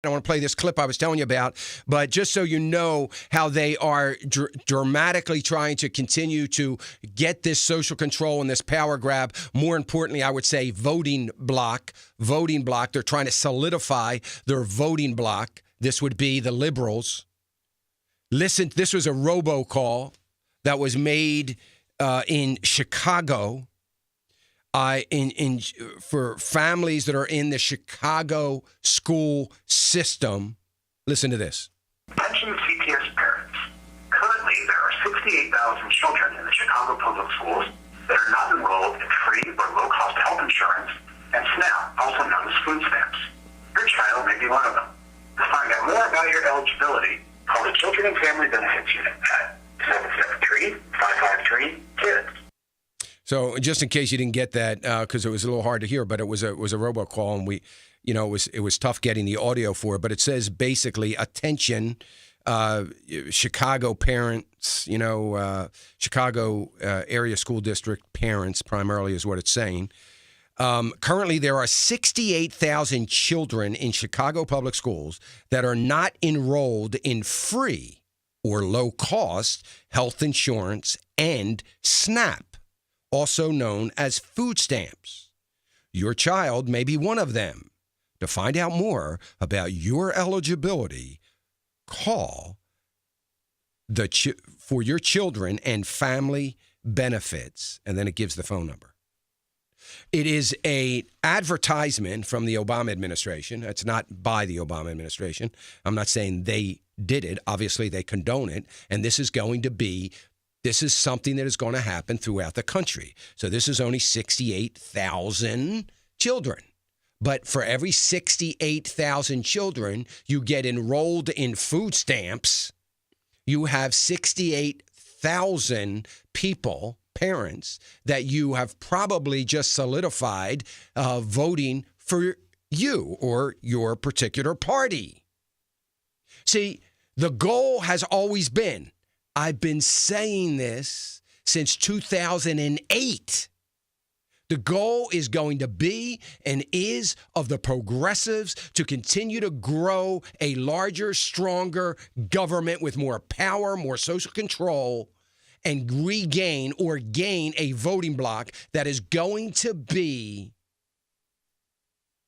I want to play this clip I was telling you about, but just so you know how they are dramatically trying to continue to get this social control and this power grab. More importantly, I would say voting block. They're trying to solidify their voting block. This would be the liberals. Listen, this was a robocall that was made in Chicago. For families that are in the Chicago school system. Listen to this. Attention CPS parents. Currently, there are 68,000 children in the Chicago public schools that are not enrolled in free or low-cost health insurance and SNAP, also known as FoodStamps. Your child may be one of them. To find out more about your eligibility, call the Children and Family Benefits Unit at 773-553-KIDS. So just in case you didn't get that, because it was a little hard to hear, but it was a robocall, and it was tough getting the audio for it. But it says basically, attention, Chicago parents, Chicago area school district parents primarily is what it's saying. Currently, there are 68,000 children in Chicago public schools that are not enrolled in free or low-cost health insurance and SNAP, also known as food stamps. Your child may be one of them. To find out more about your eligibility, call for your children and family benefits, and then it gives the phone number. It is an advertisement from the Obama administration. It's not by the Obama administration. I'm not saying they did it. Obviously, they condone it, and this is something that is going to happen throughout the country. So this is only 68,000 children. But for every 68,000 children you get enrolled in food stamps, you have 68,000 people, parents, that you have probably just solidified voting for you or your particular party. See, the goal has always been, I've been saying this since 2008. The goal is going to be and is of the progressives to continue to grow a larger, stronger government with more power, more social control, and regain or gain a voting bloc that is going to be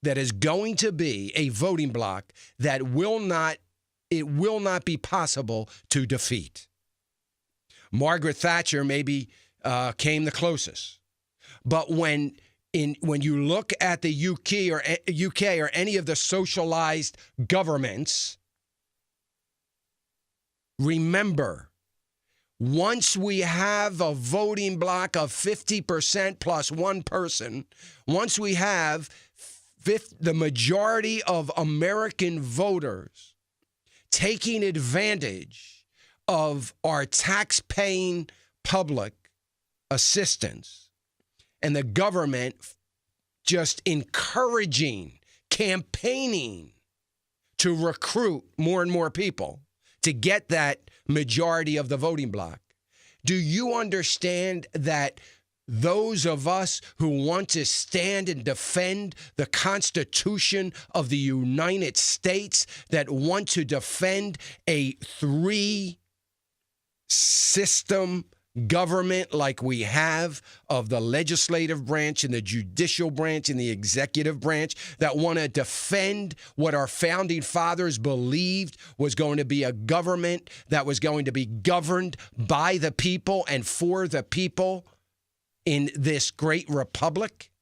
a voting bloc that will not be possible to defeat. Margaret Thatcher maybe came the closest. But when you look at the UK or any of the socialized governments, remember, once we have a voting bloc of 50% plus one person, once we have the majority of American voters taking advantage of our tax-paying public assistance and the government just encouraging, campaigning to recruit more and more people to get that majority of the voting bloc. Do you understand that those of us who want to stand and defend the Constitution of the United States, that want to defend a three-system government like we have of the legislative branch and the judicial branch and the executive branch, that want to defend what our founding fathers believed was going to be a government that was going to be governed by the people and for the people in this great republic?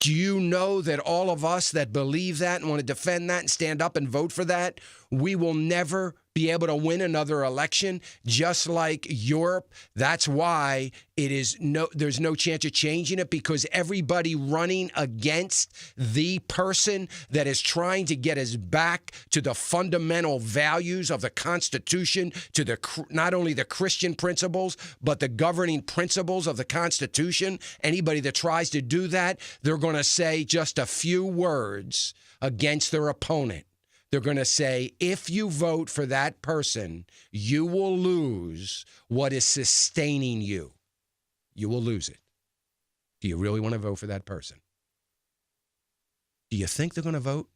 Do you know that all of us that believe that and want to defend that and stand up and vote for that, we will never be able to win another election, just like Europe? That's why there's no chance of changing it, because everybody running against the person that is trying to get us back to the fundamental values of the Constitution, to not only the Christian principles, but the governing principles of the Constitution. Anybody that tries to do that, they're going to say just a few words against their opponent. They're going to say, if you vote for that person, you will lose what is sustaining you. You will lose it. Do you really want to vote for that person? Do you think they're going to vote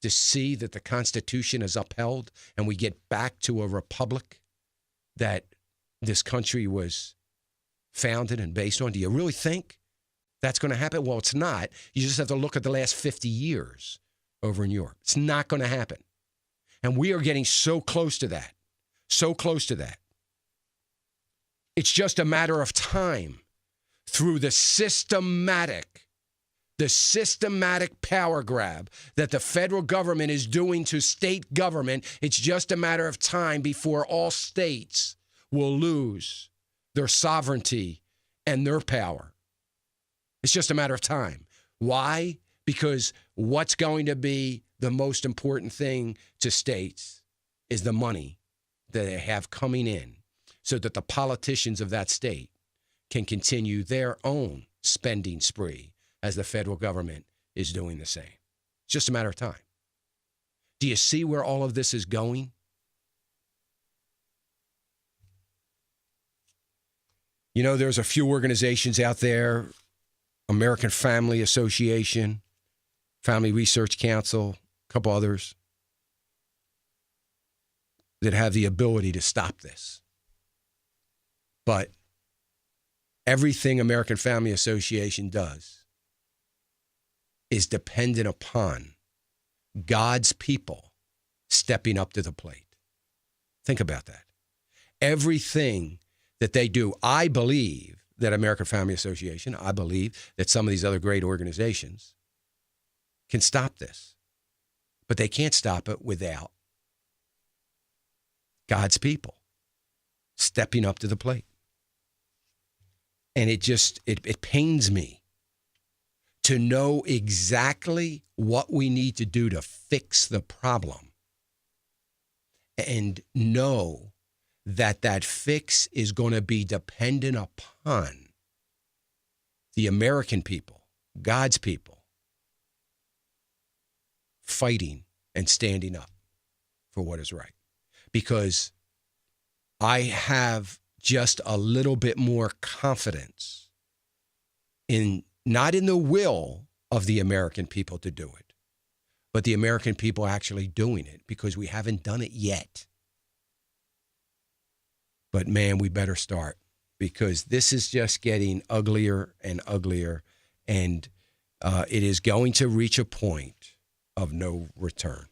to see that the Constitution is upheld and we get back to a republic that this country was founded and based on? Do you really think that's going to happen? Well, it's not. You just have to look at the last 50 years over in Europe. It's not going to happen. And we are getting so close to that. So close to that. It's just a matter of time through the systematic power grab that the federal government is doing to state government. It's just a matter of time before all states will lose their sovereignty and their power. It's just a matter of time. Why? Because what's going to be the most important thing to states is the money that they have coming in so that the politicians of that state can continue their own spending spree as the federal government is doing the same. It's just a matter of time. Do you see where all of this is going? You know, there's a few organizations out there, American Family Association, Family Research Council, a couple others, that have the ability to stop this. But everything American Family Association does is dependent upon God's people stepping up to the plate. Think about that. Everything that they do, I believe that American Family Association, I believe that some of these other great organizations can stop this. But they can't stop it without God's people stepping up to the plate. And it pains me to know exactly what we need to do to fix the problem and know that that fix is going to be dependent upon the American people, God's people, fighting and standing up for what is right. Because I have just a little bit more confidence in, not in the will of the American people to do it, but the American people actually doing it, because we haven't done it yet. But man, we better start, because this is just getting uglier and uglier, and it is going to reach a point of no return.